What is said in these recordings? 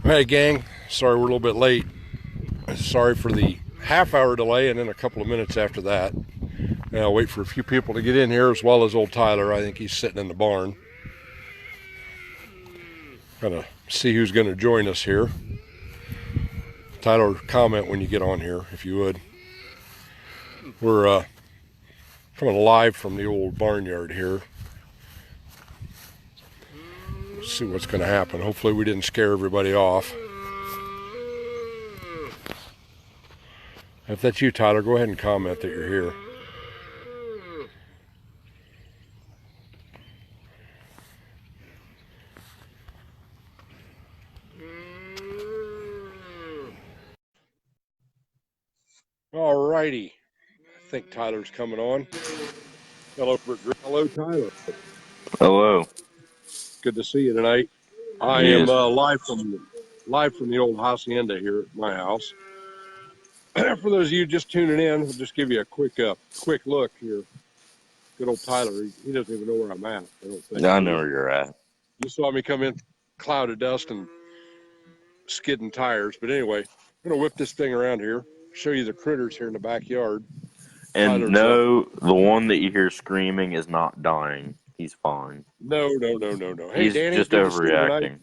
Hey, gang. Sorry we're a little bit late. Sorry for the half-hour delay and then a couple of minutes after that. Now, I'll wait for a few people to get in here as well as old Tyler. I think he's sitting in the barn. Gonna see who's going to join us here. Tyler, comment when you get on here, if you would. We're coming live from the old barnyard here. Let's see what's going to happen. Hopefully we didn't scare everybody off. If that's you, Tyler, go ahead and comment that you're here. All righty. I think Tyler's coming on. Hello, Tyler. Hello. Good to see you tonight. I am live from the old hacienda here at my house. For those of you just tuning in, we'll just give you a quick look here. Good old Tyler. He doesn't even know where I'm at. I don't think. I know where you're at. You saw me come in, cloud of dust and skidding tires. But anyway, I'm gonna whip this thing around here, show you the critters here in the backyard. And Tyler's no, the one that you hear screaming is not dying. He's fine. No. Hey, He's Danny, just overreacting.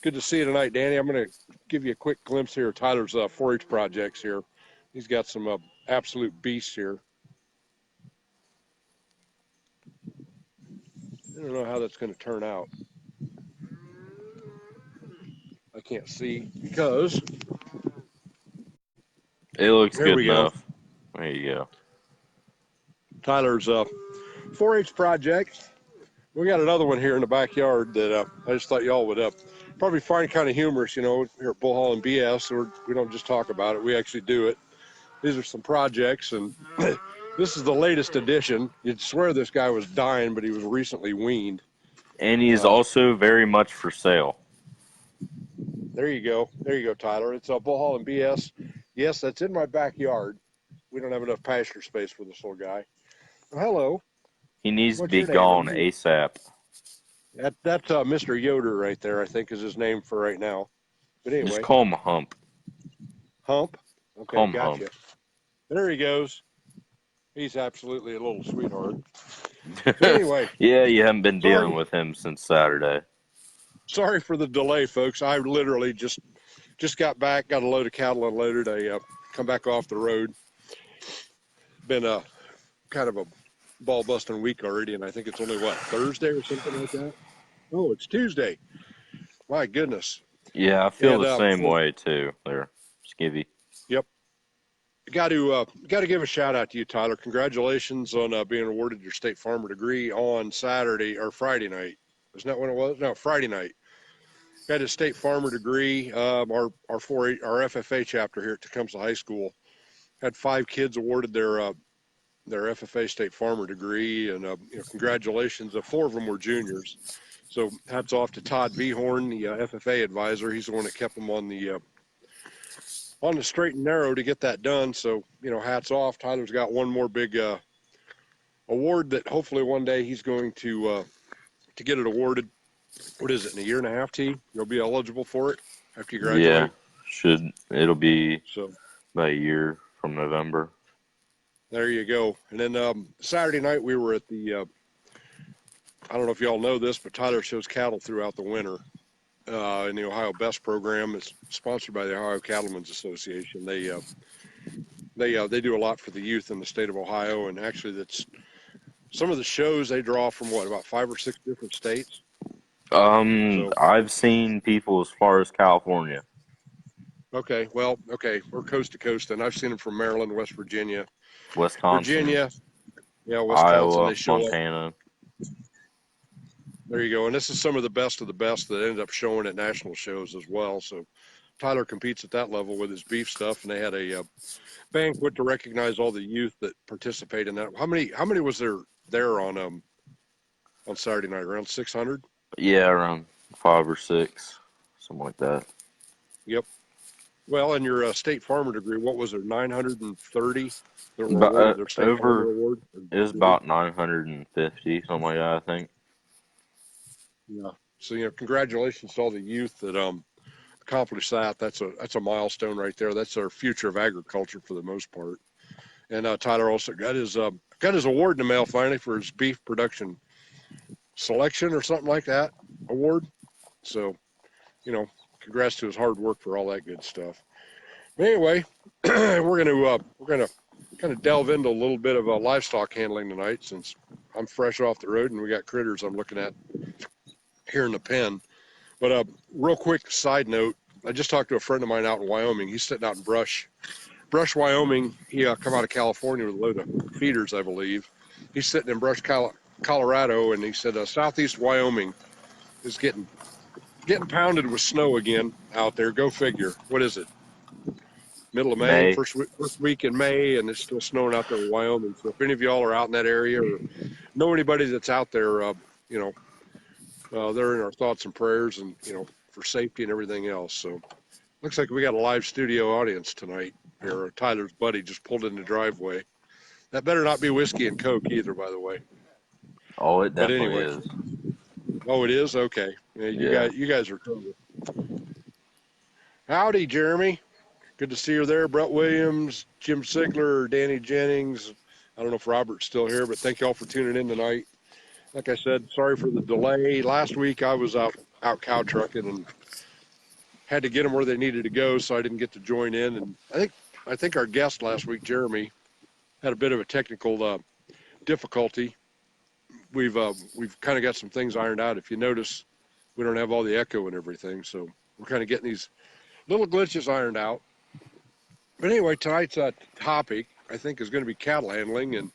Good to see you tonight, Danny. I'm going to give you a quick glimpse here of Tyler's 4-H projects here. He's got some absolute beasts here. I don't know how that's going to turn out. I can't see because It looks there good we enough. Go. There you go. Tyler's 4-H project. We got another one here in the backyard that I just thought y'all would probably find kind of humorous, you know, here at Bullhaulin BS. We don't just talk about it, we actually do it. These are some projects, and this is the latest edition. You'd swear this guy was dying, but he was recently weaned. And he's also very much for sale. There you go, Tyler. It's Bullhaulin BS. Yes, that's in my backyard. We don't have enough pasture space for this little guy. Well, hello. He needs to be gone ASAP. That's Mr. Yoder right there, I think is his name for right now. But anyway. Just call him Hump. Hump? Okay, call him gotcha. Hump. There he goes. He's absolutely a little sweetheart. But anyway. Yeah, you haven't been dealing with him since Saturday. Sorry for the delay, folks. I literally just got back, got a load of cattle unloaded. I come back off the road. Been kind of a ball-busting week already, and I think it's only, Thursday or something like that? Oh, it's Tuesday. My goodness. Yeah, I feel the same way, too, there, Skivvy. Yep. Got to give a shout-out to you, Tyler. Congratulations on being awarded your state farmer degree on Saturday or Friday night. Isn't that when it was? No, Friday night. Got a state farmer degree. Our FFA chapter here at Tecumseh High School had 5 kids awarded their FFA state farmer degree, and congratulations. 4 of them were juniors. So hats off to Todd Vehorn, the FFA advisor. He's the one that kept them on the straight and narrow to get that done. So hats off. Tyler's got one more big award that hopefully one day he's going to get it awarded. What is it, in a year and a half, T? You'll be eligible for it after you graduate? Yeah, it'll be about a year from November. There you go. And then Saturday night we were at the, I don't know if y'all know this, but Tyler shows cattle throughout the winter in the Ohio Best program. It's sponsored by the Ohio Cattlemen's Association. They do a lot for the youth in the state of Ohio, and actually that's some of the shows they draw from about 5 or 6 different states. I've seen people as far as California. Okay, we're coast to coast, and I've seen them from Maryland, West Virginia, Wisconsin, Wisconsin, Iowa, Montana. There you go. And this is some of the best that end up showing at national shows as well. So Tyler competes at that level with his beef stuff, and they had a banquet to recognize all the youth that participate in that. How many was there on Saturday night? Around 600? Yeah, around 5 or 6, something like that. Yep. Well, in your state farmer degree, what was there, 930? It was about 950, something like that, I think. Yeah. So, congratulations to all the youth that accomplish that, that's a milestone right there. That's our future of agriculture for the most part. And Tyler also got his award in the mail finally for his beef production selection or something like that award. So, congrats to his hard work for all that good stuff. But anyway, we're gonna kind of delve into a little bit of livestock handling tonight, since I'm fresh off the road and we got critters I'm looking at here in the pen. But real quick side note, I just talked to a friend of mine out in Wyoming. He's sitting out in Brush, Wyoming. He come out of California with a load of feeders, I believe. He's sitting in Brush, Colorado, and he said southeast Wyoming is getting pounded with snow again out there. Go figure. What is it? Middle of May, first week in May, and it's still snowing out there in Wyoming. So if any of y'all are out in that area or know anybody that's out there, they're in our thoughts and prayers, and for safety and everything else. So looks like we got a live studio audience tonight here. Tyler's buddy just pulled in the driveway. That better not be whiskey and Coke either, by the way. Oh, it definitely is. Oh, it is? Okay. Yeah, you guys are trouble. Howdy, Jeremy. Good to see you there. Brett Williams, Jim Sigler, Danny Jennings. I don't know if Robert's still here, but thank you all for tuning in tonight. Like I said, sorry for the delay. Last week I was out cow trucking and had to get them where they needed to go, so I didn't get to join in. And I think our guest last week, Jeremy, had a bit of a technical difficulty. We've kind of got some things ironed out. If you notice, we don't have all the echo and everything, so we're kind of getting these little glitches ironed out. But anyway, tonight's topic, I think, is going to be cattle handling. And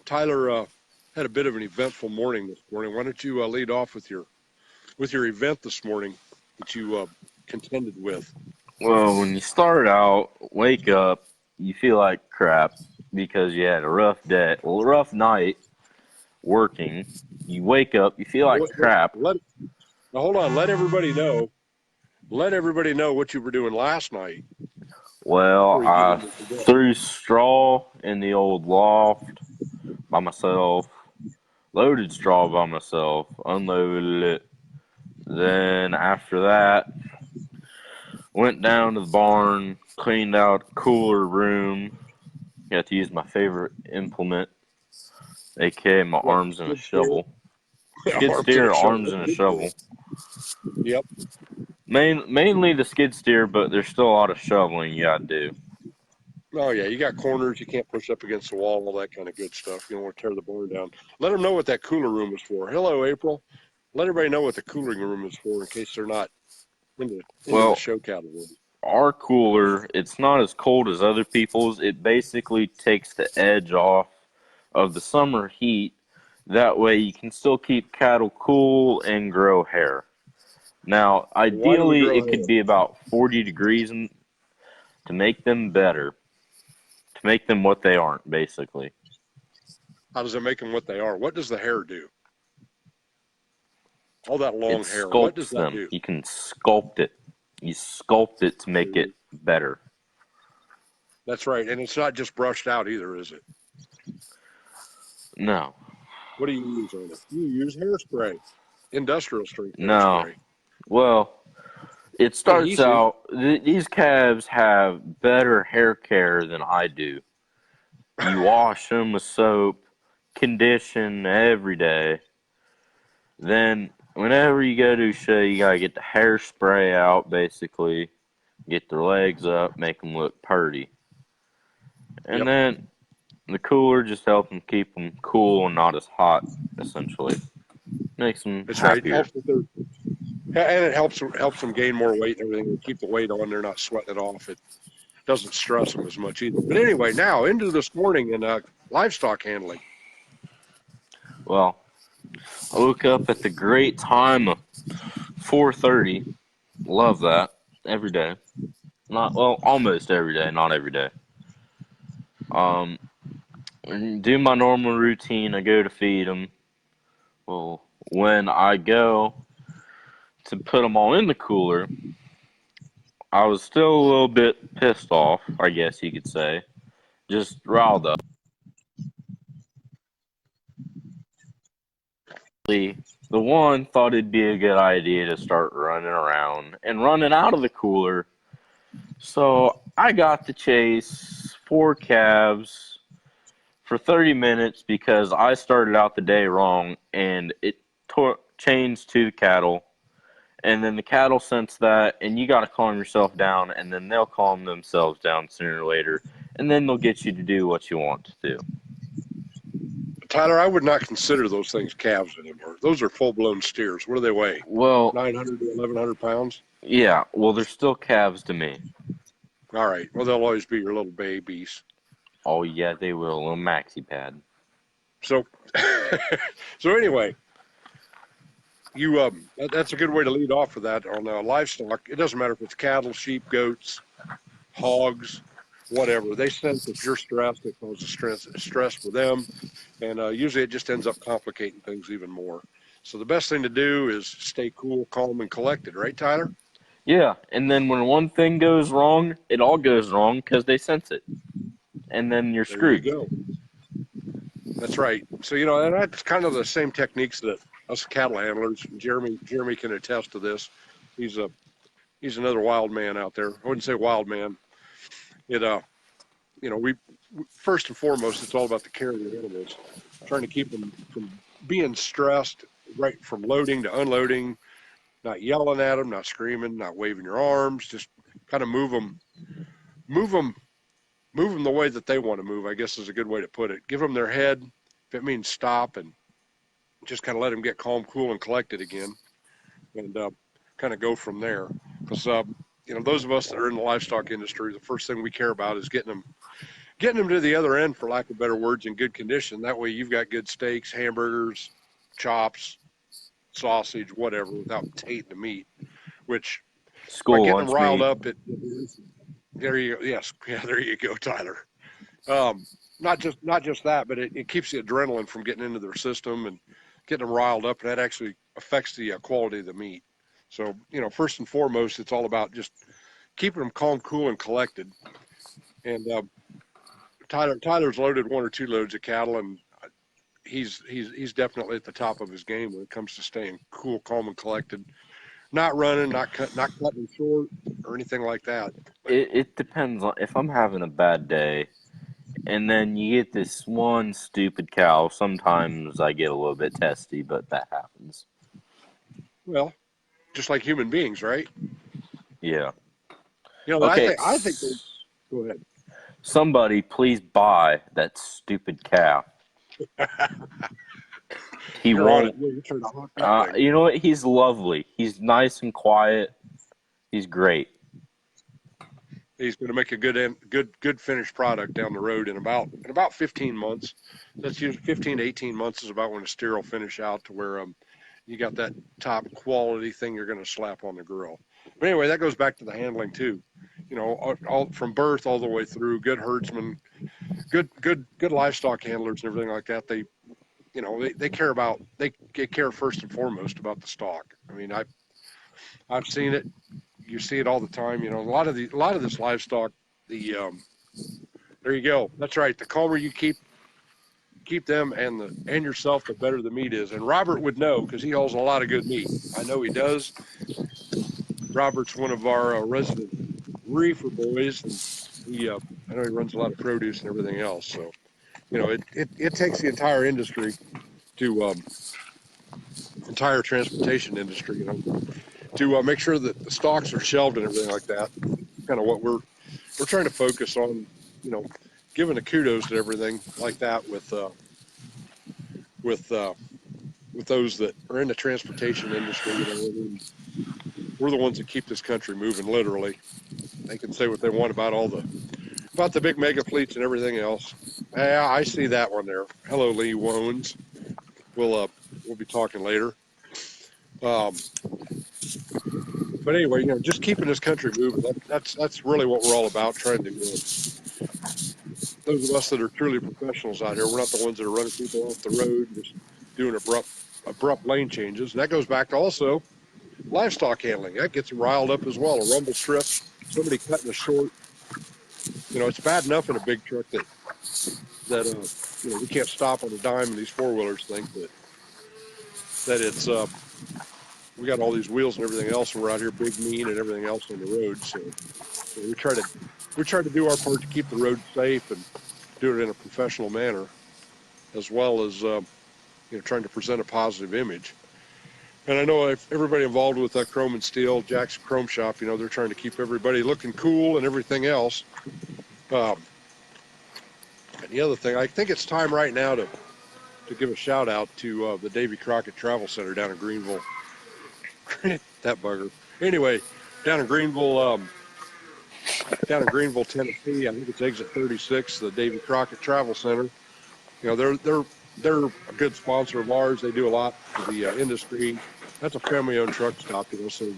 Tyler had a bit of an eventful morning this morning. Why don't you lead off with your event this morning that you contended with? Well, when you start out, wake up, you feel like crap because you had a rough night working. You wake up, you feel like crap. Now hold on, let everybody know what you were doing last night. Well, I threw straw in the old loft by myself, loaded straw by myself, unloaded it. Then after that, went down to the barn, cleaned out the cooler room. Got to use my favorite implement, aka my arms and a shovel. Skid steer, arms and a shovel. Yep. Mainly the skid steer, but there's still a lot of shoveling you gotta do. Oh yeah, you got corners you can't push up against the wall, all that kind of good stuff. You don't want to tear the barn down. Let them know what that cooler room is for. Hello, April. Let everybody know what the cooling room is for in case they're not into the show cattle room. Our cooler, it's not as cold as other people's. It basically takes the edge off of the summer heat. That way you can still keep cattle cool and grow hair. Now, ideally, it could be about 40 degrees to make them better, to make them what they aren't, basically. How does it make them what they are? What does the hair do? All that long hair, sculpts what does that them. do? You can sculpt it. You sculpt it to make it better. That's right, and it's not just brushed out either, is it? No. What do you use on it? You use hairspray, industrial strength hairspray. No. Well, it starts out, these calves have better hair care than I do. You wash them with soap, condition every day. Then, whenever you go to a show, you got to get the hairspray out, basically. Get their legs up, make them look purty. And then the cooler just helps them keep them cool and not as hot, essentially. Makes them happier. Right. And it helps them gain more weight and everything. Keep the weight on. They're not sweating it off. It doesn't stress them as much either. But anyway, now into this morning in livestock handling. Well, I woke up at the great time of 4:30. Love that. Every day. Almost every day. Not every day. Do my normal routine. I go to feed them. Well, when I go to put them all in the cooler, I was still a little bit pissed off, I guess you could say. Just riled up. The one thought it'd be a good idea to start running around and running out of the cooler. So I got to chase 4 calves for 30 minutes because I started out the day wrong, and it changed to the cattle. And then the cattle sense that, and you got to calm yourself down, and then they'll calm themselves down sooner or later, and then they'll get you to do what you want to do. Tyler, I would not consider those things calves anymore. Those are full-blown steers. What do they weigh? Well, 900 to 1,100 pounds? yeah, well, they're still calves to me. All right. Well, they'll always be your little babies. Oh, yeah, they will. A little maxi pad. So, so anyway, that's a good way to lead off for that on livestock. It doesn't matter if it's cattle, sheep, goats, hogs, whatever. They sense if you're stressed, it causes stress for them, and usually it just ends up complicating things even more. So the best thing to do is stay cool, calm, and collected, right, Tyler? Yeah, and then when one thing goes wrong, it all goes wrong because they sense it, and then you're screwed. There you go. That's right. So and that's kind of the same techniques that us cattle handlers. Jeremy can attest to this. He's another wild man out there. I wouldn't say wild man. We first and foremost, it's all about the care of the animals, trying to keep them from being stressed right from loading to unloading, not yelling at them, not screaming, not waving your arms, just kind of move them the way that they want to move, I guess is a good way to put it. Give them their head, if it means stop, and just kind of let them get calm, cool, and collected again, and kind of go from there. Because those of us that are in the livestock industry, the first thing we care about is getting them to the other end, for lack of better words, in good condition. That way you've got good steaks, hamburgers, chops, sausage, whatever, without tainting the meat, which by getting them riled up, there you go. Yes. Yeah, there you go, Tyler. Not just that, but it keeps the adrenaline from getting into their system and getting them riled up, and that actually affects the quality of the meat. So, first and foremost, it's all about just keeping them calm, cool, and collected. And Tyler's loaded 1 or 2 loads of cattle, and he's definitely at the top of his game when it comes to staying cool, calm, and collected. Not running, not cutting short or anything like that. It depends on if I'm having a bad day, and then you get this one stupid cow. Sometimes I get a little bit testy, but that happens. Well, just like human beings, right? Yeah. Okay. I think go ahead. Somebody please buy that stupid cow. He won't. You know what? He's lovely. He's nice and quiet. He's great. He's going to make a good finished product down the road in about 15 months. That's usually 15 to 18 months is about when a steer will finish out to where you got that top quality thing you're going to slap on the grill. But anyway, that goes back to the handling too. All from birth all the way through. Good herdsmen, good livestock handlers and everything like that. They care first and foremost about the stock. I mean, I've seen it. You see it all the time. A lot of this livestock. There you go. That's right. The calmer you keep them and yourself, the better the meat is. And Robert would know because he hauls a lot of good meat. I know he does. Robert's one of our resident reefer boys, and I know he runs a lot of produce and everything else. So, it takes the entire industry to entire transportation industry, to make sure that the stocks are shelved and everything like that. Kind of what we're trying to focus on, giving the kudos to everything like that with those that are in the transportation industry. We're the ones that keep this country moving, literally. They can say what they want about the big mega fleets and everything else. Yeah, I see that one there. Hello, Lee Wones. We'll be talking later. But anyway, just keeping this country moving. That's really what we're all about, trying to do. Those of us that are truly professionals out here, we're not the ones that are running people off the road, just doing abrupt lane changes. And that goes back to also livestock handling. That gets them riled up as well. A rumble strip, somebody cutting a short. It's bad enough in a big truck that we can't stop on a dime, and these four-wheelers think that that it's we got all these wheels and everything else, and we're out here big, mean, and everything else on the road. So we try to do our part to keep the road safe and do it in a professional manner, as well as trying to present a positive image. And I know if everybody involved with Chrome and Steel, Jack's Chrome Shop, they're trying to keep everybody looking cool and everything else. And the other thing, I think it's time right now to give a shout out to the Davy Crockett Travel Center down in Greenville. That bugger. Anyway, down in Greenville, Tennessee. I think it's exit 36, the Davy Crockett Travel Center. They're a good sponsor of ours. They do a lot for the industry. That's a family-owned truck stop. So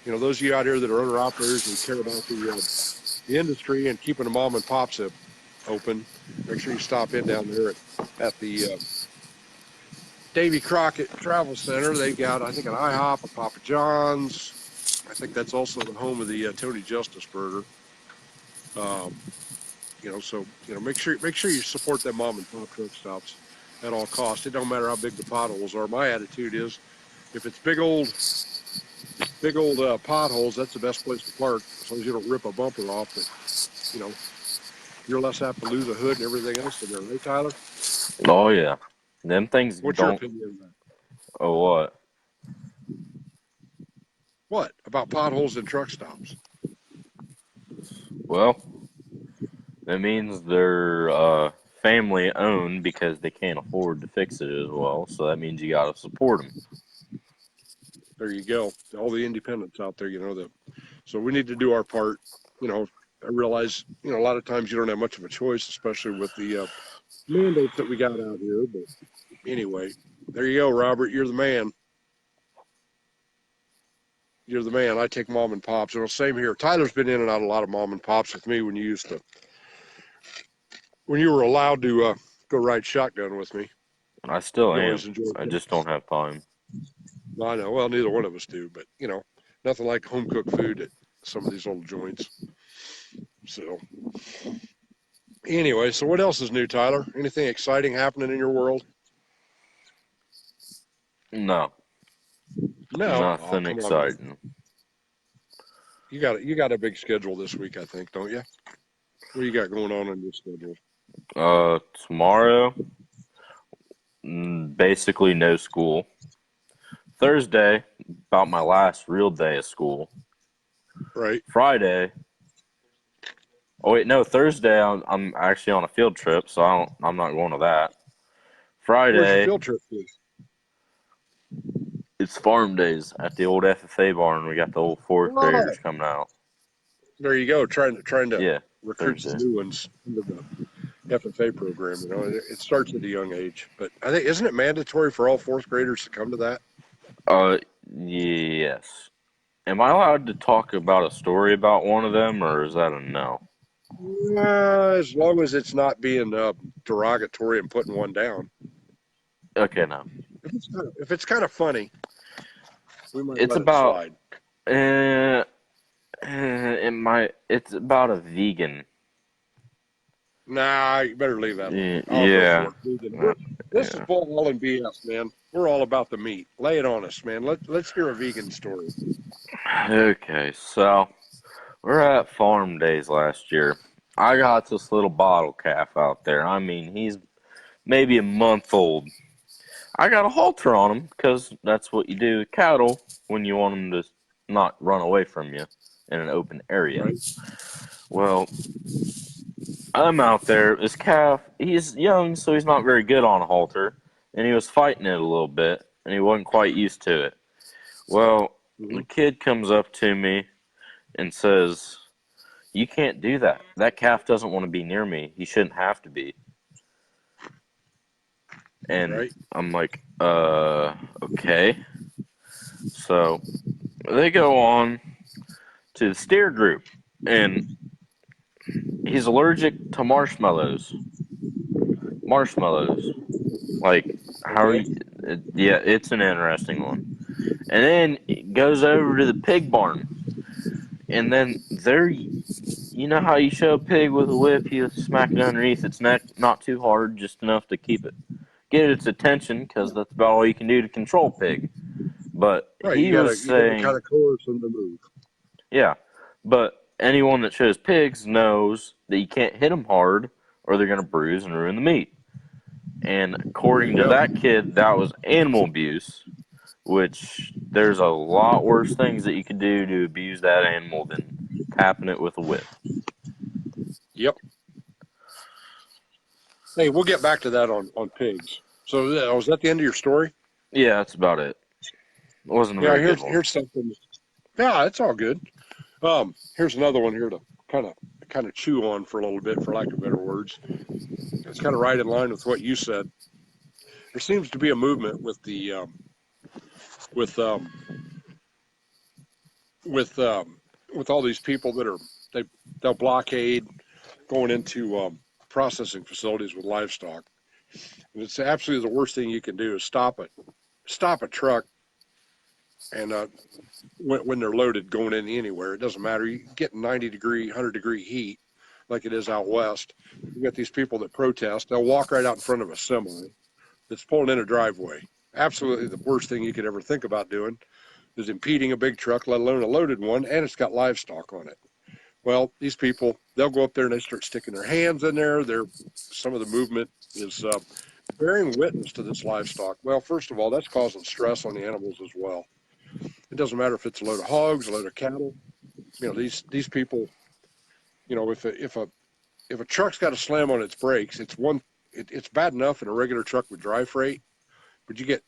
those of you out here that are owner-operators and care about the industry and keeping the mom and pops open, make sure you stop in down there at the Davy Crockett Travel Center. They got, I think, an IHOP, a Papa John's. I think that's also the home of the Tony Justice Burger. So make sure you support them mom and pop truck stops at all costs. It don't matter how big the potholes are. My attitude is, if it's big old potholes, that's the best place to park, as long as you don't rip a bumper off. But you're less apt to lose a hood and everything else in there, right, Tyler? Oh yeah, them things. What's your opinion on that? Oh, what? What about potholes and truck stops? Well, that means they're family owned because they can't afford to fix it as well. So that means you got to support them. There you go. All the independents out there, so we need to do our part. I realize, a lot of times you don't have much of a choice, especially with the mandates that we got out here. But anyway, there you go, Robert. You're the man. You're the man. I take mom and pops. Same here. Tyler's been in and out a lot of mom and pops with me when you were allowed to go ride shotgun with me. And I still am. I just don't have time. I know. Well, neither one of us do, but nothing like home cooked food at some of these old joints. So anyway, so what else is new, Tyler? Anything exciting happening in your world? No. Nothing exciting. You got a big schedule this week, I think, don't you? What do you got going on your schedule? Tomorrow, basically no school. Thursday, about my last real day of school. Right. Friday. Oh wait, no. Thursday, I'm actually on a field trip, so I'm not going to that. Friday. Where's your field trip? It's farm days at the old FFA barn. We got the old fourth graders coming out. There you go, trying to recruit Thursday. some new ones into the FFA program. It starts at a young age, but I think, isn't it mandatory for all fourth graders to come to that? Yes. Am I allowed to talk about a story about one of them, or is that a no? As long as it's not being derogatory and putting one down. Okay, no. If it's kind of funny, we might it's let about, it slide. It's about a vegan. Nah, you better leave that alone. Yeah. This is Bullhaulin BS, man. We're all about the meat. Lay it on us, man. Let's hear a vegan story. Okay, so we're at farm days last year. I got this little bottle calf out there. I mean, he's maybe a month old. I got a halter on him because that's what you do with cattle when you want them to not run away from you in an open area. Right. Well, I'm out there. This calf, he's young, so he's not very good on a halter, and he was fighting it a little bit, and he wasn't quite used to it. Well, the kid comes up to me and says, "You can't do that. That calf doesn't want to be near me. He shouldn't have to be." And I'm like, okay. So they go on to the steer group, and he's allergic to marshmallows. Like, how are you? Yeah, it's an interesting one. And then it goes over to the pig barn. And then there, you know how you show a pig with a whip, you smack it underneath its neck, not too hard, just enough to keep it get its attention because that's about all you can do to control pig. But Right, he was you gotta kind saying, of coerce them to move. yeah, but anyone that shows pigs knows that you can't hit them hard or they're going to bruise and ruin the meat. And according to Well, that kid, that was animal abuse, which there's a lot worse things that you could do to abuse that animal than tapping it with a whip. yep. Hey, we'll get back to that on pigs. So was that the end of your story? Yeah, that's about it. It wasn't a Yeah, very good one. here's something. Yeah, it's all good. Here's another one here to kind of chew on for a little bit, for lack of better words. It's kind of right in line with what you said. There seems to be a movement with the with with all these people that they'll blockade going into processing facilities with livestock. And it's absolutely the worst thing you can do is stop a truck, and when they're loaded going in anywhere, it doesn't matter. You get 90-degree, 100-degree heat like it is out west. You got these people that protest. They'll walk right out in front of a semi that's pulling in a driveway. Absolutely the worst thing you could ever think about doing is impeding a big truck, let alone a loaded one, and it's got livestock on it. Well, these people, they'll go up there and they start sticking their hands in there. Some of the movement is bearing witness to this livestock. Well, first of all, that's causing stress on the animals as well. It doesn't matter if it's a load of hogs, a load of cattle. These people, if a truck's got to slam on its brakes, it's bad enough in a regular truck with dry freight, but you get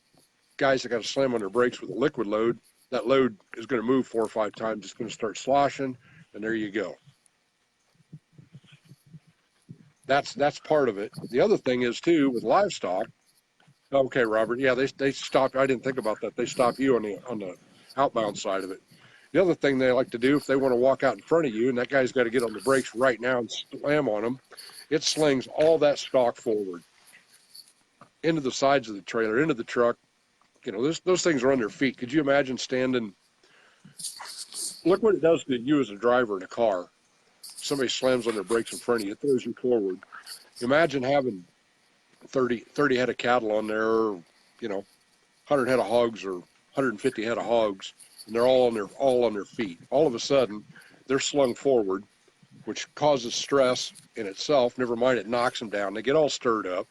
guys that got to slam on their brakes with a liquid load. That load is going to move 4 or 5 times. It's going to start sloshing, and there you go. That's part of it. The other thing is too with livestock. Okay, Robert. Yeah, they stop. I didn't think about that. They stop you on the outbound side of it. The other thing they like to do, if they want to walk out in front of you, and that guy's got to get on the brakes right now and slam on them, it slings all that stock forward into the sides of the trailer, into the truck. Those things are on their feet. Could you imagine standing? Look what it does to you as a driver in a car. Somebody slams on their brakes in front of you, it throws you forward. Imagine having 30 head of cattle on there, 100 head of hogs or 150 head of hogs, and they're all on their feet. All of a sudden, they're slung forward, which causes stress in itself. Never mind, it knocks them down. They get all stirred up.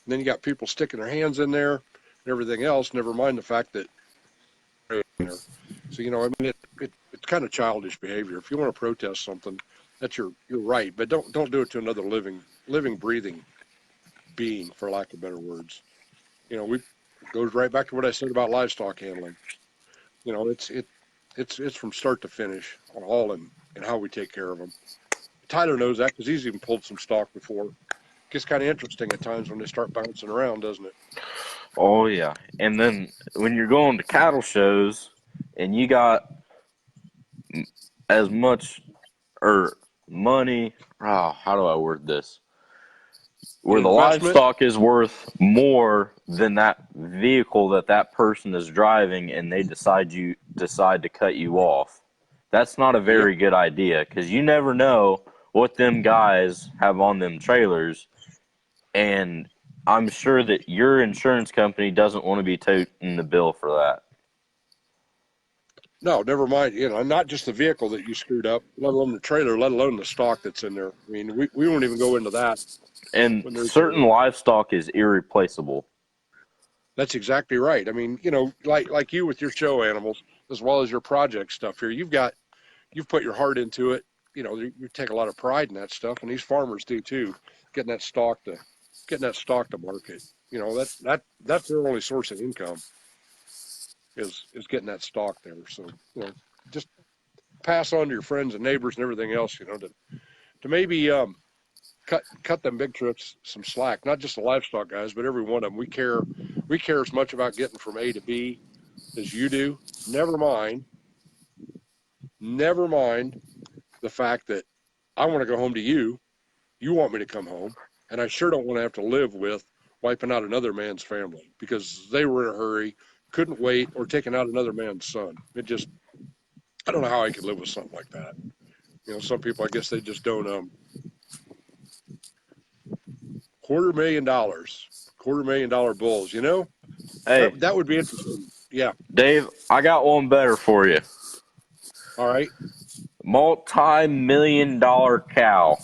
And then you got people sticking their hands in there and everything else. Never mind the fact that. So it's kind of childish behavior. If you want to protest something, you're right, but don't do it to another living, breathing being, for lack of better words. It goes right back to what I said about livestock handling. It's from start to finish, all in how we take care of them. Tyler knows that because he's even pulled some stock before. It gets kind of interesting at times when they start bouncing around, doesn't it? Oh, yeah. And then when you're going to cattle shows and you got as much or money, how do I word this? Where the livestock is worth more than that vehicle that person is driving, and they decide to cut you off. That's not a very good idea, because you never know what them guys have on them trailers, and I'm sure that your insurance company doesn't want to be toting the bill for that. No, never mind. Not just the vehicle that you screwed up, let alone the trailer, let alone the stock that's in there. I mean, we won't even go into that. And certain livestock is irreplaceable. That's exactly right. I mean, like you with your show animals, as well as your project stuff here, you've put your heart into it. You take a lot of pride in that stuff, and these farmers do too. Getting that stock to market. That's their only source of income is getting that stock there. So just pass on to your friends and neighbors and everything else. To maybe cut them big trips some slack. Not just the livestock guys, but every one of them. We care as much about getting from A to B as you do. Never mind the fact that I want to go home to you. You want me to come home, and I sure don't want to have to live with wiping out another man's family because they were in a hurry, couldn't wait, or taking out another man's son. I don't know how I could live with something like that. Some people, I guess they just don't. $250,000. $250,000 bulls. You know, Hey, that would be interesting. Yeah. Dave, I got one better for you. All right. Multi-million-dollar cow.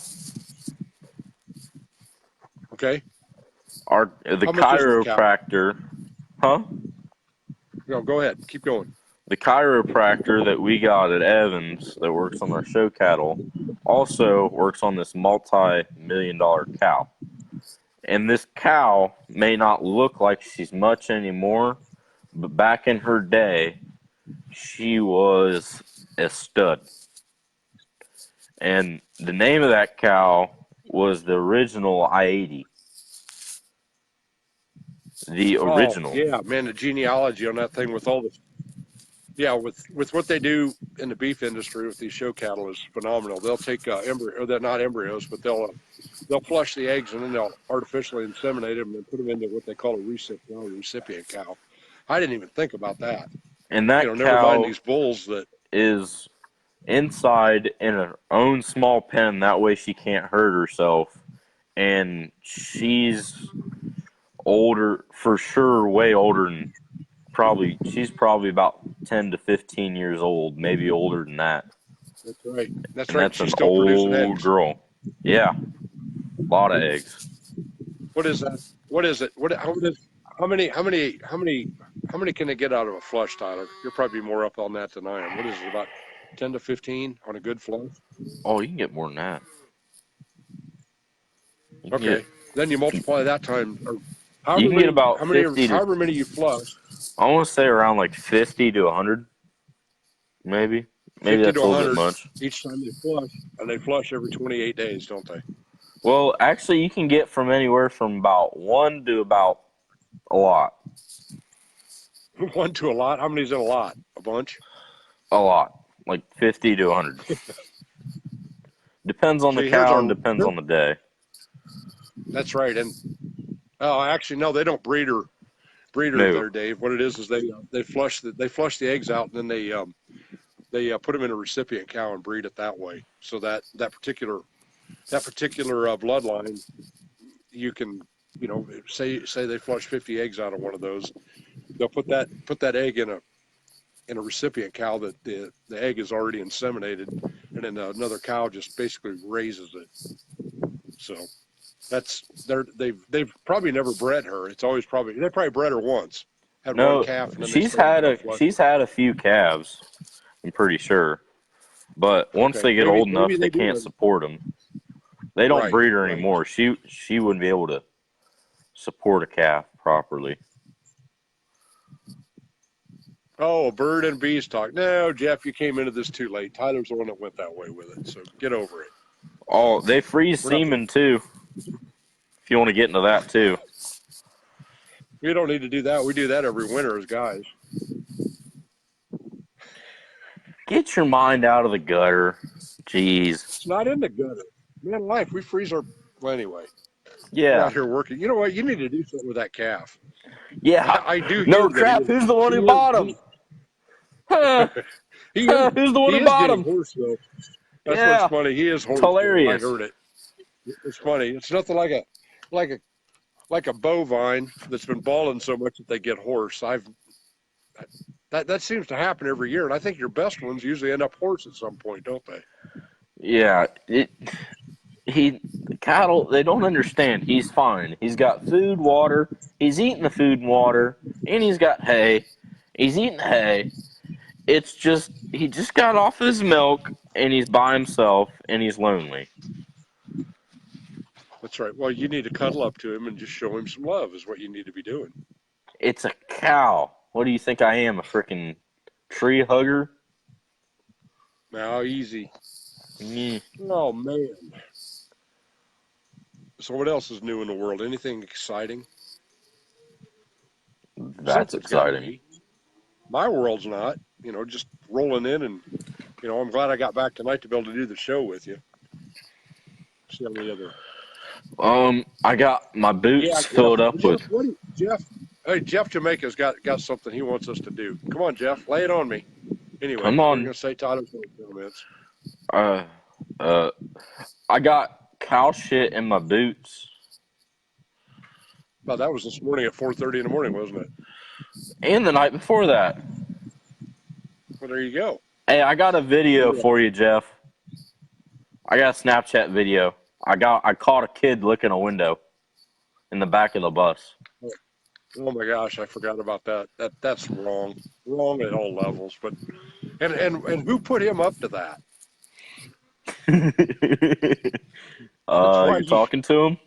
Okay. The How much is the cow? chiropractor, huh? No, go ahead. Keep going. The chiropractor that we got at Evans that works on our show cattle also works on this multi-million-dollar cow. And this cow may not look like she's much anymore, but back in her day, she was a stud. And the name of that cow was the original I-80. The original. Oh, yeah, man, the genealogy on that thing with all the with what they do in the beef industry with these show cattle is phenomenal. They'll take embryo, or they're not embryos, but they'll flush the eggs and then they'll artificially inseminate them and put them into what they call a recipient cow. I didn't even think about that. And that never cow mind these bulls that is inside in her own small pen. That way she can't hurt herself. And she's older, for sure, way older than she's probably about 10 to 15 years old, maybe older than that. That's right. That's And right. that's She's an still producing old eggs. girl. Yeah. A lot of eggs. What is that? What is it? How many can they get out of a flush, Tyler? You're probably more up on that than I am. What is it, about 10 to 15 on a good flush? Oh, you can get more than that. Okay. Then you multiply that time. Or you can get about however many you flush. I want to say around like 50 to 100, maybe. Maybe 50 that's to a little 100 bit much. each time they flush, and they flush every 28 days, don't they? Well, actually, you can get from anywhere from about 1 to about a lot. 1 to a lot? How many's in a lot? A bunch? A lot. Like 50 to 100. Depends on the cow and depends on the day. That's right. And actually, no, they don't breed her there, Dave. What it is they flush the eggs out, and then they put them in a recipient cow and breed it that way. So that particular bloodline, you can, say they flush 50 eggs out of one of those, they'll put that egg in a recipient cow that the egg is already inseminated, and then another cow just basically raises it. So they've probably never bred her. They probably bred her once. Had one calf, and then she's had a few calves, I'm pretty sure. But once they get old enough, they can't support them. They don't breed her anymore. She wouldn't be able to support a calf properly. Oh, bird and bees talk. No, Jeff, you came into this too late. Tyler's the one that went that way with it, so get over it. Oh, they freeze semen too. If you want to get into that too. We don't need to do that. We do that every winter as guys. Get your mind out of the gutter. Jeez. It's not in the gutter. Man, life, we freeze our... Well, anyway. Yeah. We're out here working. You know what? You need to do something with that calf. Yeah. I do. No crap. Who's the one who bought him? Who's the one who bought him? Horse, though. That's what's funny. He is horse. It's hilarious. I heard it. It's funny. It's nothing like a bovine that's been balling so much that they get hoarse. That seems to happen every year, and I think your best ones usually end up hoarse at some point, don't they? Yeah. The cattle, they don't understand. He's fine. He's got food, water. He's eating the food and water, and he's got hay. He's eating hay. It's just he just got off his milk, and he's by himself, and he's lonely. That's right. Well, you need to cuddle up to him and just show him some love is what you need to be doing. It's a cow. What do you think I am, a freaking tree hugger? Now, easy. Mm. Oh, man. So what else is new in the world? Anything exciting? That's exciting. My world's not. Just rolling in, and, I'm glad I got back tonight to be able to do the show with you. See how many other... I got my boots filled up with... Jeff Jamaica's got something he wants us to do. Come on, Jeff, lay it on me. Anyway, come on. You're going to say Tyler's comments. I got cow shit in my boots. Well, that was this morning at 4:30 in the morning, wasn't it? And the night before that. Well, there you go. Hey, I got a video for you, Jeff. I got a Snapchat video. I caught a kid licking a window in the back of the bus. Oh my gosh, I forgot about that. That's wrong. Wrong at all levels. But and who put him up to that? You're talking to him?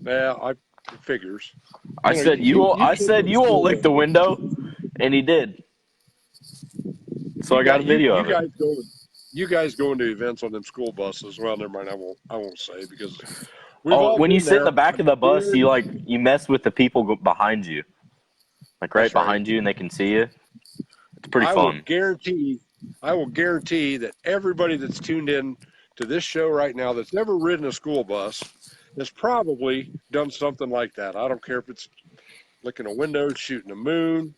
Yeah, I figures. I said you won't lick the window, and he did. So I got a video of it. You guys going to events on them school buses? Well, never mind. I won't say because. When you sit in the back of the bus, you mess with the people behind you, like right behind you, and they can see you. It's pretty fun. I will guarantee that everybody that's tuned in to this show right now that's never ridden a school bus has probably done something like that. I don't care if it's licking a window, shooting a moon,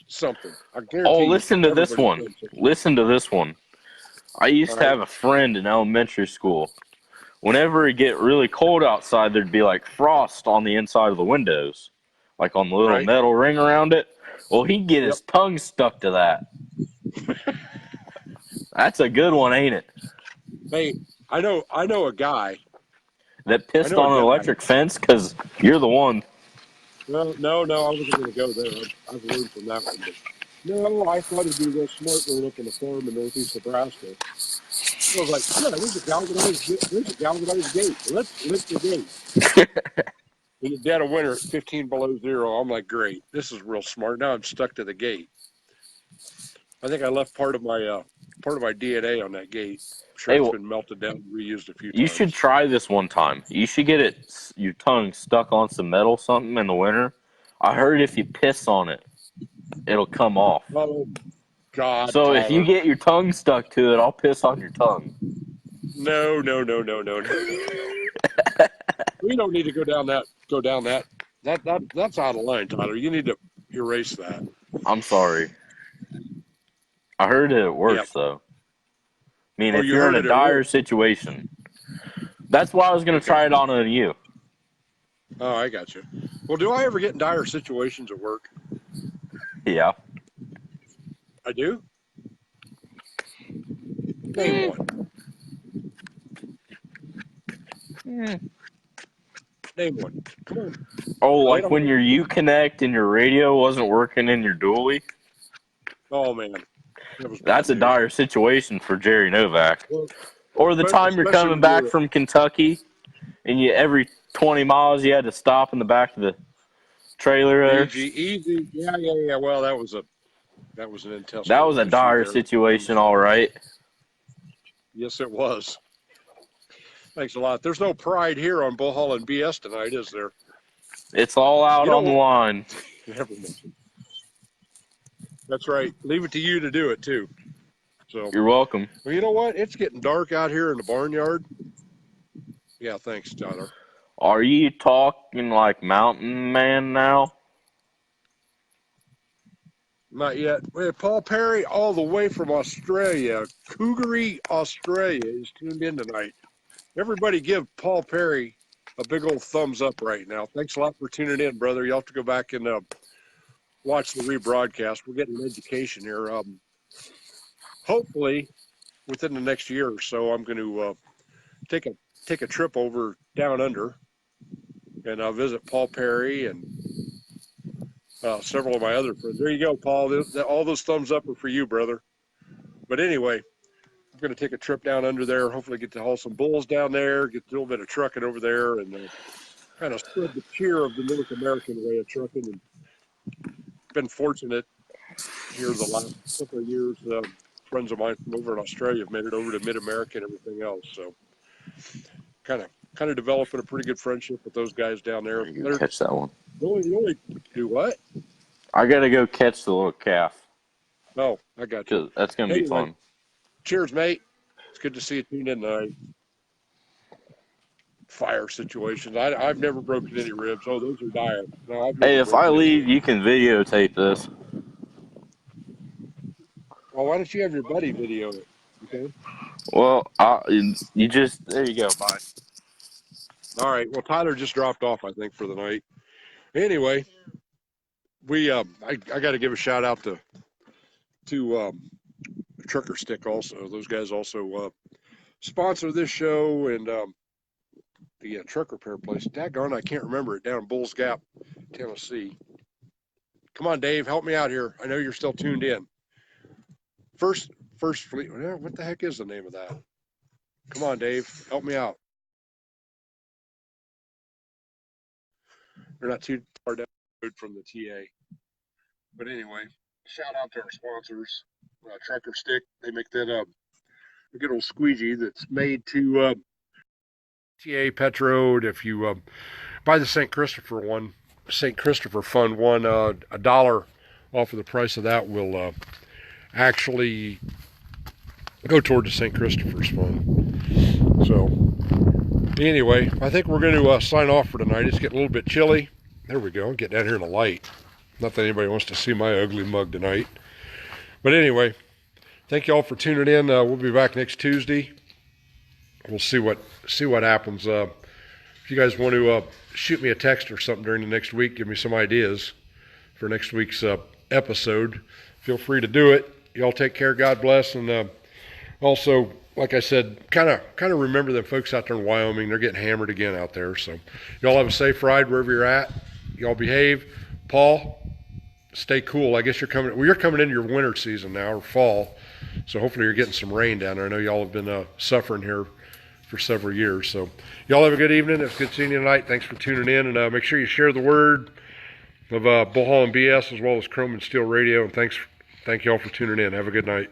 something. I guarantee. Oh, listen to this one. Listen to this one. I used to have a friend in elementary school. Whenever it get really cold outside, there'd be like frost on the inside of the windows, like on the little metal ring around it. Well, he'd get his tongue stuck to that. That's a good one, ain't it? Hey, I know a guy that pissed on an electric fence because you're the one. Well, no, I wasn't going to go there. I've learned from that one. But no, I thought it'd be real smart going up on the farm in northeast Nebraska. I was like, yeah, there's a galvanized gate. Let's lift the gate. We get dead of winter at 15 below zero. I'm like, great. This is real smart. Now I'm stuck to the gate. I think I left part of my DNA on that gate. I'm sure it's been melted down and reused a few times. You should try this one time. You should get your tongue stuck on some metal something in the winter. I heard if you piss on it, it'll come off. Oh, God. So if you get your tongue stuck to it, I'll piss on your tongue. No. We don't need to go down that. That's out of line, Tyler. You need to erase that. I'm sorry. I heard it works, though. I mean, if you're in a dire situation. That's why I was going to try it on you. Oh, I got you. Well, do I ever get in dire situations at work? Yeah. I do? Name one. Name one. Come on. Oh, like when your Uconnect and your radio wasn't working in your dually? Oh, man. That's a dire situation for Jerry Novak. Well, or the time you're coming back from Kentucky and every 20 miles you had to stop in the back of the trailer there. Easy. Yeah. Well, that was an intense. That was a dire situation, all right. Yes, it was. Thanks a lot. There's no pride here on Bullhaulin BS tonight, is there? It's all out on the line. Never mentioned. That's right. Leave it to you to do it, too. So you're welcome. Well, you know what? It's getting dark out here in the barnyard. Yeah, thanks, Tyler. Are you talking like Mountain Man now? Not yet. Paul Perry, all the way from Australia, Cougary, Australia, is tuned in tonight. Everybody give Paul Perry a big old thumbs up right now. Thanks a lot for tuning in, brother. You'll have to go back and watch the rebroadcast. We're getting an education here. Hopefully, within the next year or so, I'm going to take a trip over down under, and I'll visit Paul Perry and several of my other friends. There you go, Paul. All those thumbs up are for you, brother. But anyway, I'm going to take a trip down under there. Hopefully, get to haul some bulls down there, get a little bit of trucking over there, and kind of spread the cheer of the North American way of trucking. And been fortunate here the last couple of years. Friends of mine from over in Australia have made it over to Mid-America and everything else. So kind of developing a pretty good friendship with those guys down there. Catch that one. You only do what? I got to go catch the little calf. Oh, I got you. That's going to be fun. Cheers, mate. It's good to see you tuned in tonight. Fire situations. I've never broken any ribs. Oh, those are dire. No, hey, if I leave, you can videotape this. Well, why don't you have your buddy video it? Okay. Well, there you go. Bye. All right. Well, Tyler just dropped off, I think, for the night. Anyway, we I got to give a shout out to Trucker Stick also. Those guys also sponsor this show, and the truck repair place. Daggone, I can't remember it, down in Bulls Gap, Tennessee. Come on, Dave, help me out here. I know you're still tuned in. First Fleet. What the heck is the name of that? Come on, Dave, help me out. They're not too far down the road from the TA. But anyway, shout out to our sponsors, Trucker Stick. They make that a good old squeegee that's made to TA Petro. If you buy the St. Christopher Fund one, $1 off of the price of that will actually go toward the St. Christopher's Fund. So anyway, I think we're going to sign off for tonight. It's getting a little bit chilly. There we go. Get down here in the light. Not that anybody wants to see my ugly mug tonight. But anyway, thank you all for tuning in. We'll be back next Tuesday. We'll see what happens. If you guys want to shoot me a text or something during the next week, give me some ideas for next week's episode, feel free to do it. Y'all take care. God bless. And also, like I said, kind of remember them folks out there in Wyoming. They're getting hammered again out there. So y'all have a safe ride wherever you're at. Y'all behave. Paul, stay cool. I guess you're coming into your winter season now, or fall. So hopefully you're getting some rain down there. I know y'all have been suffering here for several years. So y'all have a good evening. It's good seeing you tonight. Thanks for tuning in. And make sure you share the word of Bullhaulin BS as well as Chrome and Steel Radio. And thank y'all for tuning in. Have a good night.